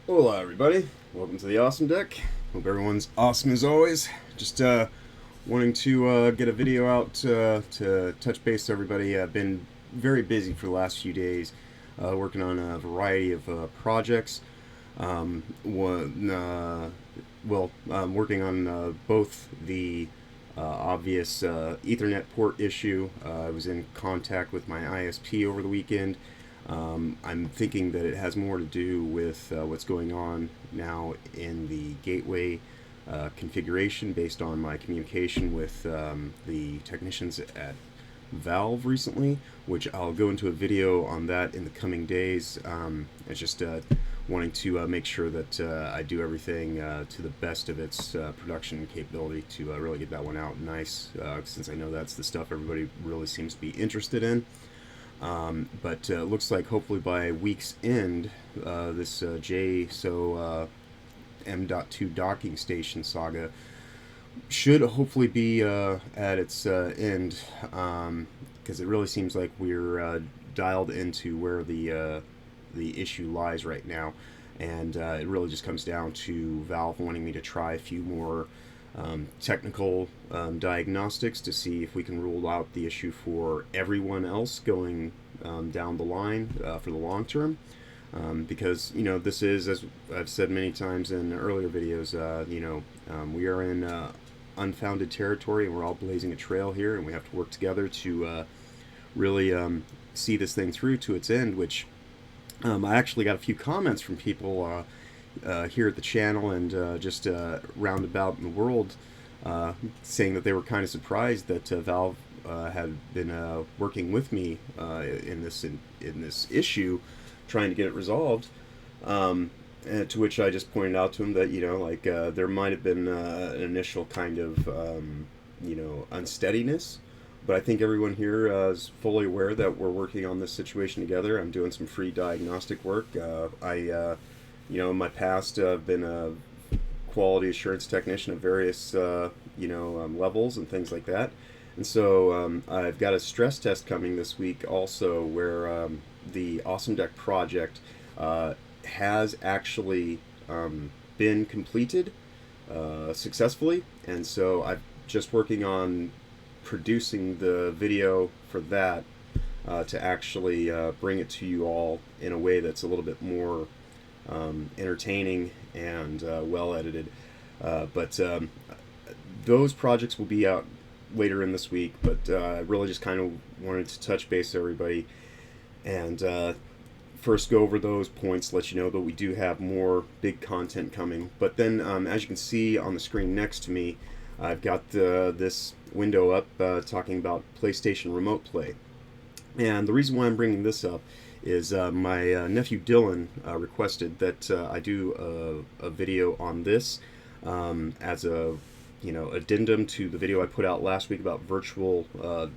Hola everybody, welcome to the Awesome Deck. Hope everyone's awesome as always. Just wanting to get a video out to touch base with everybody. I've been very busy for the last few days working on a variety of projects. I'm working on both the obvious Ethernet port issue. I was in contact with my ISP over the weekend. I'm thinking that it has more to do with what's going on now in the gateway configuration based on my communication with the technicians at Valve recently, which I'll go into a video on that in the coming days. It's just wanting to make sure that I do everything to the best of its production capability to really get that one out nice, since I know that's the stuff everybody really seems to be interested in. But looks like hopefully by week's end, this JSAUX M.2 docking station saga should hopefully be at its end, because it really seems like we're dialed into where the issue lies right now, and it really just comes down to Valve wanting me to try a few more technical diagnostics to see if we can rule out the issue for everyone else going down the line for the long term. Because this is, as I've said many times in earlier videos, we are in unfounded territory, and we're all blazing a trail here, and we have to work together to really see this thing through to its end. Which I actually got a few comments from people here at the channel and just roundabout in the world, saying that they were kind of surprised that Valve had been working with me in this issue, trying to get it resolved. And to which I just pointed out to him that there might have been an initial kind of unsteadiness, but I think everyone here is fully aware that we're working on this situation together. I'm doing some free diagnostic work. In my past, I've been a quality assurance technician at various levels and things like that. And so I've got a stress test coming this week also, where the Awesome Deck project has actually been completed successfully. And so I'm just working on producing the video for that to actually bring it to you all in a way that's a little bit more entertaining and well edited. But those projects will be out later in this week. But I really just kind of wanted to touch base with everybody and first go over those points, let you know that we do have more big content coming. But then, as you can see on the screen next to me, I've got this window up talking about PlayStation Remote Play. And the reason why I'm bringing this up is my nephew Dylan requested that I do a video on this as a addendum to the video I put out last week about virtual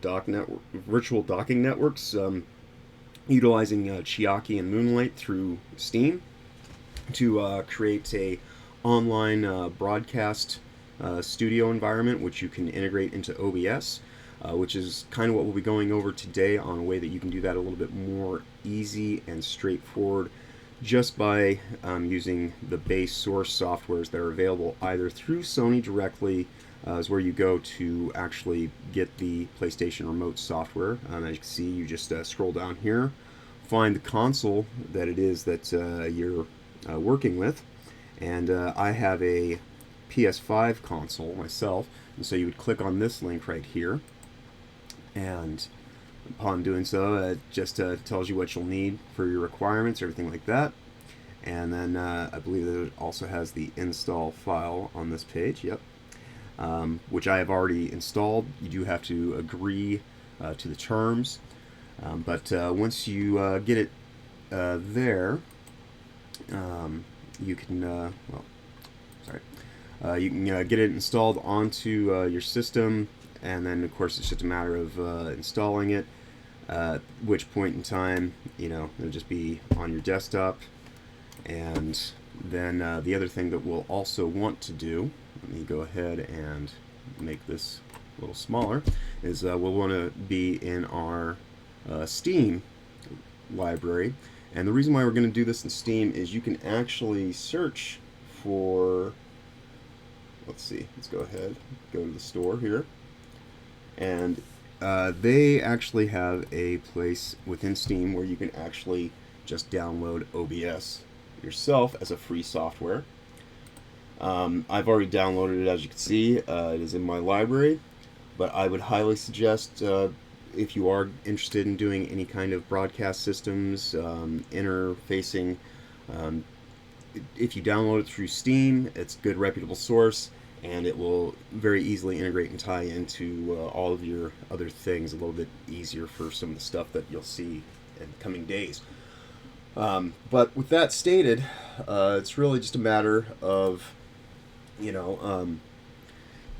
docking networks, utilizing Chiaki and Moonlight through Steam to create a online broadcast studio environment, which you can integrate into OBS, which is kind of what we'll be going over today, on a way that you can do that a little bit more easy and straightforward just by using the base source softwares that are available either through Sony directly, is where you go to actually get the PlayStation Remote software. As you can see, you just scroll down here, find the console that it is that you're working with, and I have a PS5 console myself, and so you would click on this link right here, and upon doing so, it just tells you what you'll need for your requirements, everything like that. And then I believe that it also has the install file on this page, yep, which I have already installed. You do have to agree to the terms, but once you get it there, you can, you can get it installed onto your system, and then of course it's just a matter of installing it, at which point in time it'll just be on your desktop. And then the other thing that we'll also want to do, let me go ahead and make this a little smaller, is we'll want to be in our Steam library, And the reason why we're going to do this in Steam is you can actually search for, let's see, let's go ahead, go to the store here, and they actually have a place within Steam where you can actually just download OBS yourself as a free software. I've already downloaded it, as you can see. It is in my library, but I would highly suggest, if you are interested in doing any kind of broadcast systems, interfacing, um, if you download it through Steam, it's a good reputable source, and it will very easily integrate and tie into all of your other things a little bit easier for some of the stuff that you'll see in the coming days. But with that stated, it's really just a matter of,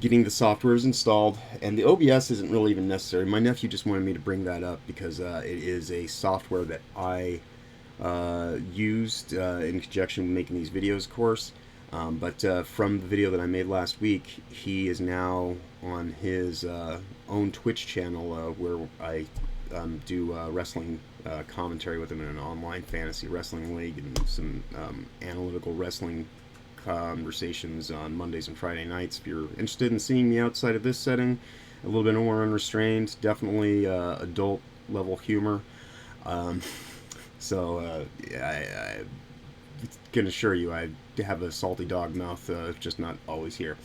getting the softwares installed, and the OBS isn't really even necessary. My nephew just wanted me to bring that up because it is a software that I used in conjunction with making these videos, of course. But from the video that I made last week, he is now on his own Twitch channel where I do wrestling commentary with him in an online fantasy wrestling league and some analytical wrestling conversations on Mondays and Friday nights. If you're interested in seeing me outside of this setting, a little bit more unrestrained, definitely adult level humor. So I can assure you I have a salty dog mouth, just not always here.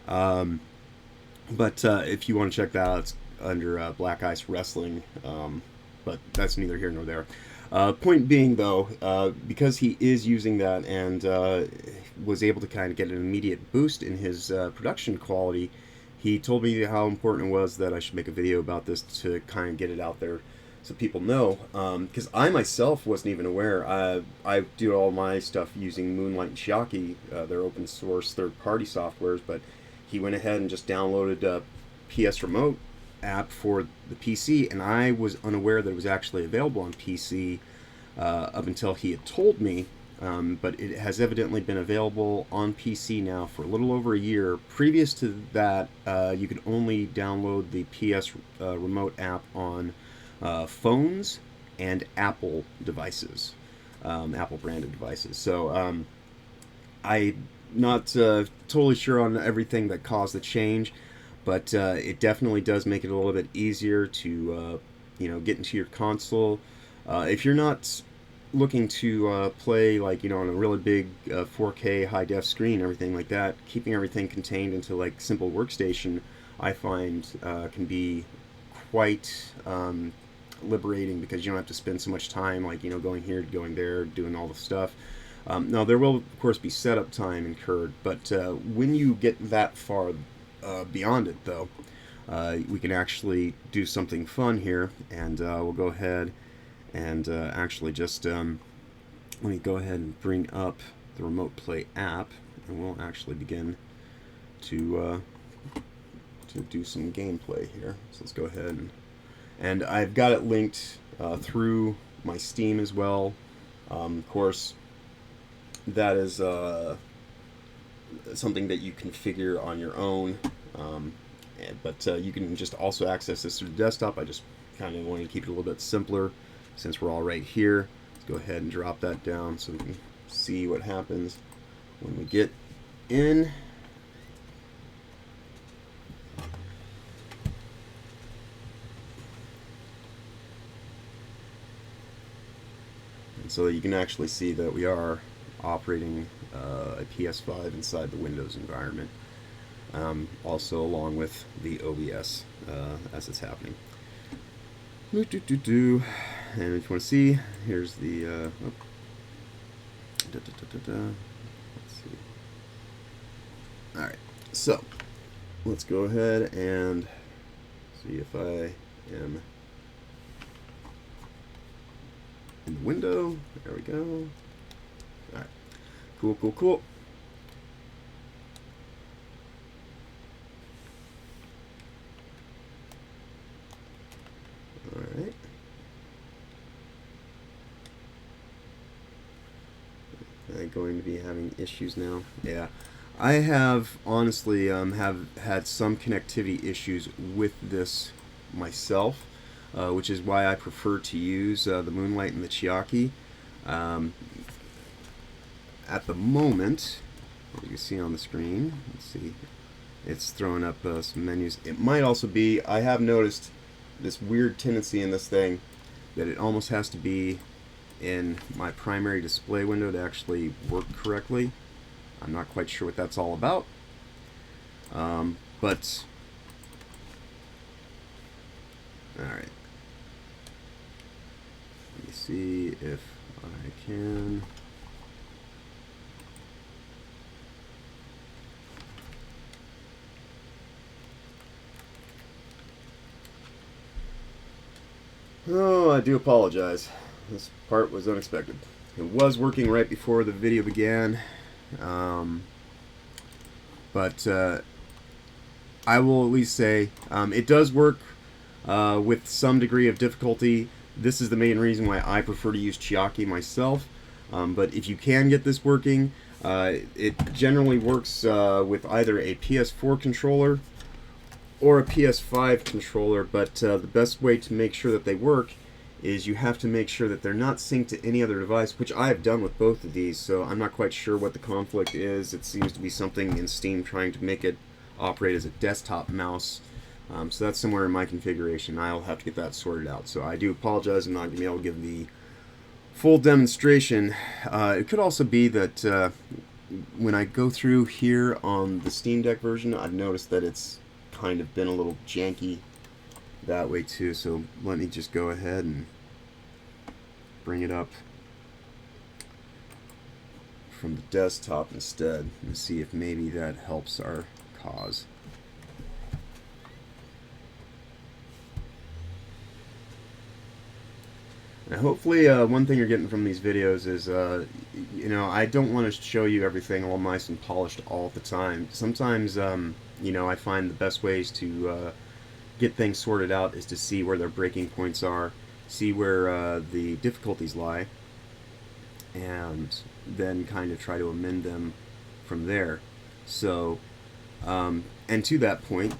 But if you want to check that out, it's under Black Ice Wrestling, but that's neither here nor there. Point being, though, because he is using that and was able to kind of get an immediate boost in his production quality, he told me how important it was that I should make a video about this to kind of get it out there so people know. Because I myself wasn't even aware. I do all my stuff using Moonlight and Chiaki, their open source third-party softwares, but he went ahead and just downloaded a PS Remote app for the PC, and I was unaware that it was actually available on PC up until he had told me. But it has evidently been available on PC now for a little over a year. Previous to that, you could only download the PS Remote app on phones and Apple devices, Apple branded devices. So I'm not totally sure on everything that caused the change, but it definitely does make it a little bit easier to get into your console. If you're not looking to play on a really big 4K high def screen, everything like that, keeping everything contained into like simple workstation, I find can be quite liberating, because you don't have to spend so much time going here, going there, doing all the stuff. Now there will of course be setup time incurred, but when you get that far beyond it, though, we can actually do something fun here, and we'll go ahead and actually just let me go ahead and bring up the Remote Play app, and we'll actually begin to do some gameplay here. So let's go ahead and I've got it linked through my Steam as well. Of course, that is something that you configure on your own, but you can just also access this through the desktop. I just kind of wanted to keep it a little bit simpler since we're all right here. Let's go ahead and drop that down so we can see what happens when we get in. And so you can actually see that we are operating a PS5 inside the Windows environment, also along with the OBS as it's happening. And if you want to see, here's the let's see. Alright, so let's go ahead and see if I am in the window. There we go. Alright, cool. Alright. I'm going to be having issues now. Yeah. I have honestly have had some connectivity issues with this myself, which is why I prefer to use the Moonlight and the Chiaki. Um, at the moment, as you can see on the screen, let's see, it's throwing up some menus. It might also be, I have noticed this weird tendency in this thing that it almost has to be in my primary display window to actually work correctly. I'm not quite sure what that's all about. But alright. Let me see if I can. Oh, I do apologize. This part was unexpected. It was working right before the video began, but I will at least say it does work with some degree of difficulty. This is the main reason why I prefer to use Chiaki myself. But if you can get this working, it generally works with either a PS4 controller or a PS5 controller, but the best way to make sure that they work is you have to make sure that they're not synced to any other device, which I have done with both of these, so I'm not quite sure what the conflict is. It seems to be something in Steam trying to make it operate as a desktop mouse, so that's somewhere in my configuration. I'll have to get that sorted out, so I do apologize. I'm not going to be able to give the full demonstration. It could also be that when I go through here on the Steam Deck version, I've noticed that it's kind of been a little janky that way too, so let me just go ahead and bring it up from the desktop instead and see if maybe that helps our cause. Now hopefully one thing you're getting from these videos is you know, I don't want to show you everything all nice and polished all the time. Sometimes you know, I find the best ways to get things sorted out is to see where their breaking points are, see where the difficulties lie, and then kind of try to amend them from there. So, and to that point,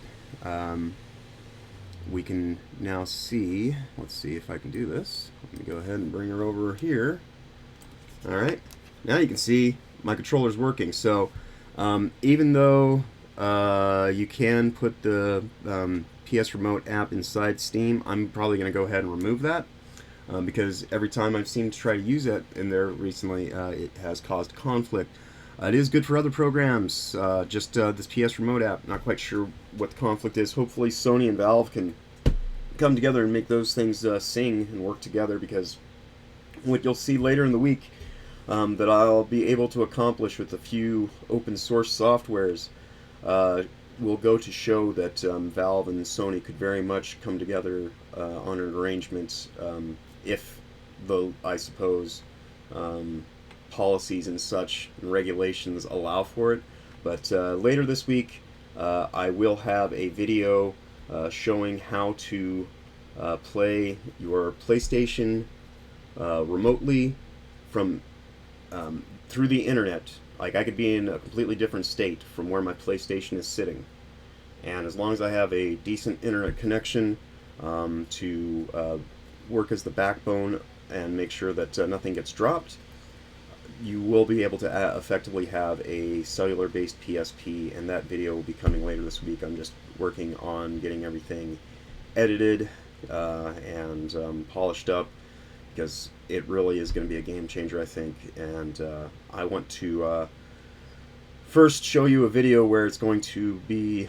we can now see, let's see if I can do this. Let me go ahead and bring her over here. Alright, now you can see my controller's working. So, even though you can put the PS Remote app inside Steam, I'm probably going to go ahead and remove that because every time I've seemed to try to use it in there recently, it has caused conflict. It is good for other programs, just this PS Remote app. Not quite sure what the conflict is. Hopefully Sony and Valve can come together and make those things sing and work together, because what you'll see later in the week that I'll be able to accomplish with a few open source softwares will go to show that Valve and Sony could very much come together on an arrangement if the, I suppose, policies and such and regulations allow for it. But later this week I will have a video showing how to play your PlayStation remotely from through the internet. Like, I could be in a completely different state from where my PlayStation is sitting, and as long as I have a decent internet connection to work as the backbone and make sure that nothing gets dropped, you will be able to effectively have a cellular-based PSP, and that video will be coming later this week. I'm just working on getting everything edited and polished up, because it really is going to be a game changer, I think. And I want to first show you a video where it's going to be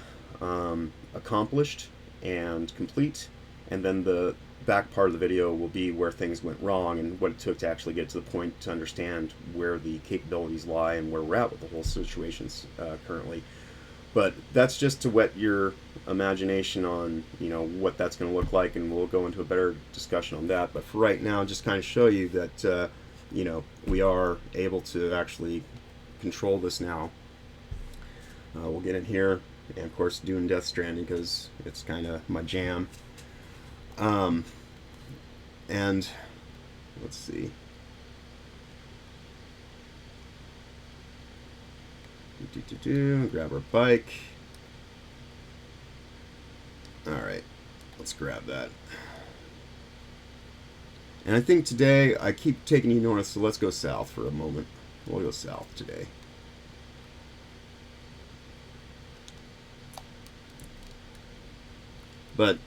accomplished and complete, and then the back part of the video will be where things went wrong and what it took to actually get to the point to understand where the capabilities lie and where we're at with the whole situations currently. But that's just to whet your imagination on, you know, what that's going to look like, and we'll go into a better discussion on that. But for right now, just kind of show you that you know, we are able to actually control this now. We'll get in here, and of course doing Death Stranding because it's kind of my jam. And let's see. Grab our bike. Alright, let's grab that. And I think today, I keep taking you north, so let's go south for a moment. We'll go south today. But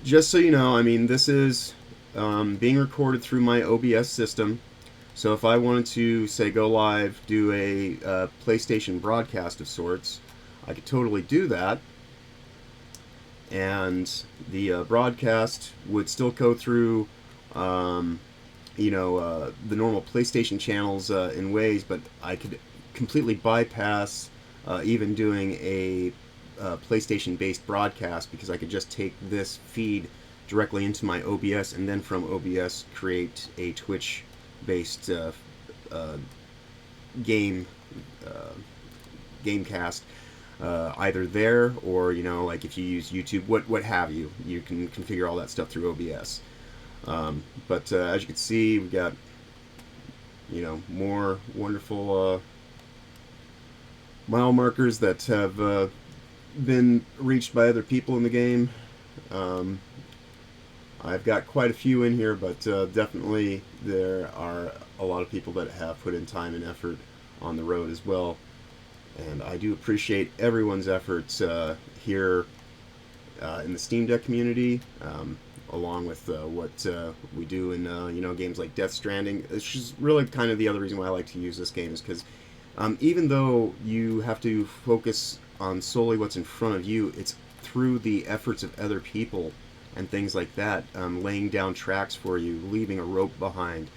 just so you know, I mean, this is being recorded through my OBS system. So if I wanted to, say, go live, do a PlayStation broadcast of sorts, I could totally do that. And the broadcast would still go through, the normal PlayStation channels in ways, but I could completely bypass even doing a PlayStation-based broadcast, because I could just take this feed directly into my OBS, and then from OBS create a Twitch-based game gamecast, either there, or like if you use YouTube, what have you. You can configure all that stuff through OBS. But as you can see, we got more wonderful mile markers that have been reached by other people in the game. I've got quite a few in here, but definitely there are a lot of people that have put in time and effort on the road as well. And I do appreciate everyone's efforts here in the Steam Deck community, along with what we do in games like Death Stranding. It's just really kind of the other reason why I like to use this game, is because even though you have to focus on solely what's in front of you, it's through the efforts of other people and things like that, laying down tracks for you, leaving a rope behind,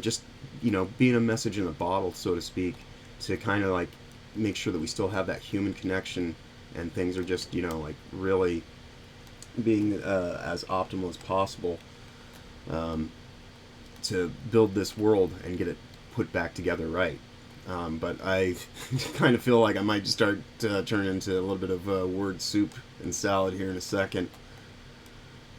just being a message in a bottle, so to speak, to kind of like make sure that we still have that human connection, and things are just like really being as optimal as possible, to build this world and get it put back together right. But I kind of feel like I might just start turning into a little bit of word soup and salad here in a second.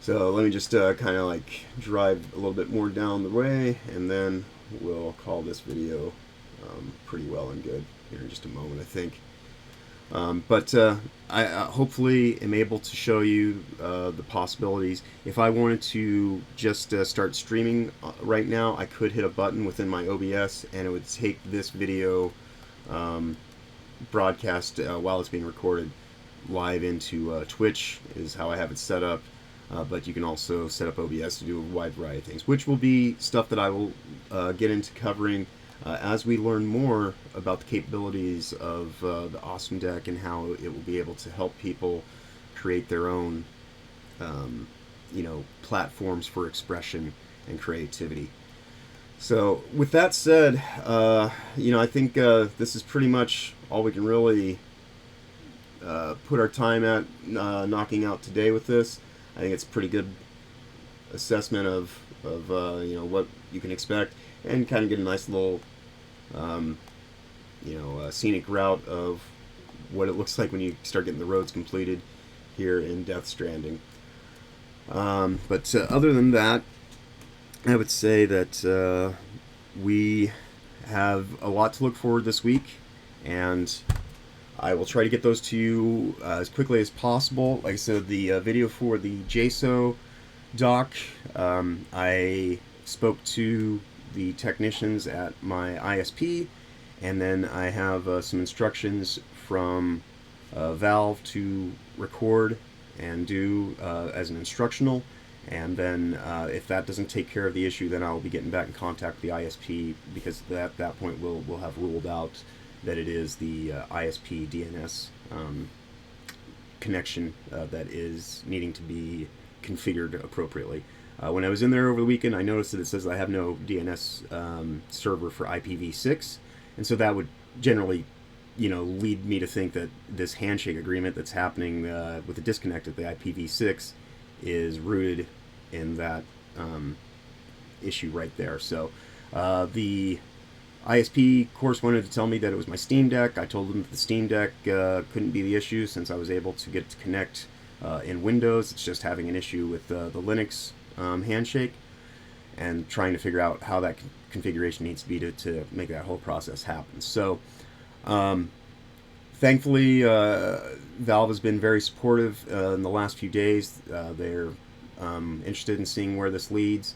So let me just kind of like drive a little bit more down the way, and then we'll call this video pretty well and good here in just a moment, I think. But I hopefully am able to show you the possibilities. If I wanted to just start streaming right now, I could hit a button within my OBS, and it would take this video broadcast while it's being recorded live into Twitch, is how I have it set up. But you can also set up OBS to do a wide variety of things, which will be stuff that I will get into covering as we learn more about the capabilities of the Awesome Deck, and how it will be able to help people create their own platforms for expression and creativity. So with that said, I think this is pretty much all we can really put our time at knocking out today with this. I think it's a pretty good assessment of what you can expect, and kind of get a nice little scenic route of what it looks like when you start getting the roads completed here in Death Stranding. But other than that, I would say that we have a lot to look forward this week, and I will try to get those to you as quickly as possible. Like I said, the video for the JSAUX Dock, I spoke to the technicians at my ISP, and then I have some instructions from Valve to record and do as an instructional. And then if that doesn't take care of the issue, then I'll be getting back in contact with the ISP, because at that point we'll have ruled out that it is the ISP DNS connection that is needing to be configured appropriately. When I was in there over the weekend, I noticed that it says I have no DNS server for IPv6, and so that would generally, lead me to think that this handshake agreement that's happening with the disconnect at the IPv6 is rooted in that issue right there. So the ISP, of course, wanted to tell me that it was my Steam Deck. I told them that the Steam Deck couldn't be the issue, since I was able to get it to connect in Windows. It's just having an issue with the Linux handshake, and trying to figure out how that configuration needs to be to make that whole process happen. So thankfully, Valve has been very supportive in the last few days. They're interested in seeing where this leads,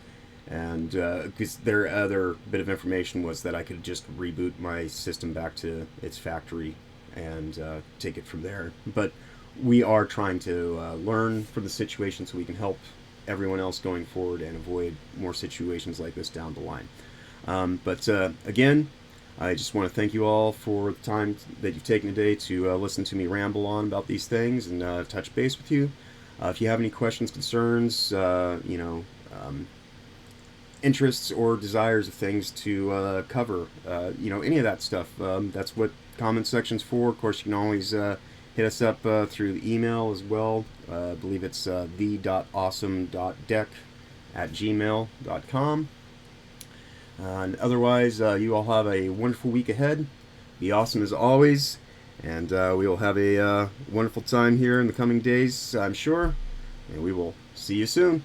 And because their other bit of information was that I could just reboot my system back to its factory and take it from there. But we are trying to learn from the situation so we can help everyone else going forward and avoid more situations like this down the line. But again, I just want to thank you all for the time that you've taken today to listen to me ramble on about these things and touch base with you. If you have any questions, concerns, interests or desires of things to cover, any of that stuff, that's what comment section's for. Of course, you can always hit us up through the email as well. I believe it's the.awesome.deck@gmail.com. And otherwise, you all have a wonderful week ahead. Be awesome as always. And we will have a wonderful time here in the coming days, I'm sure. And we will see you soon.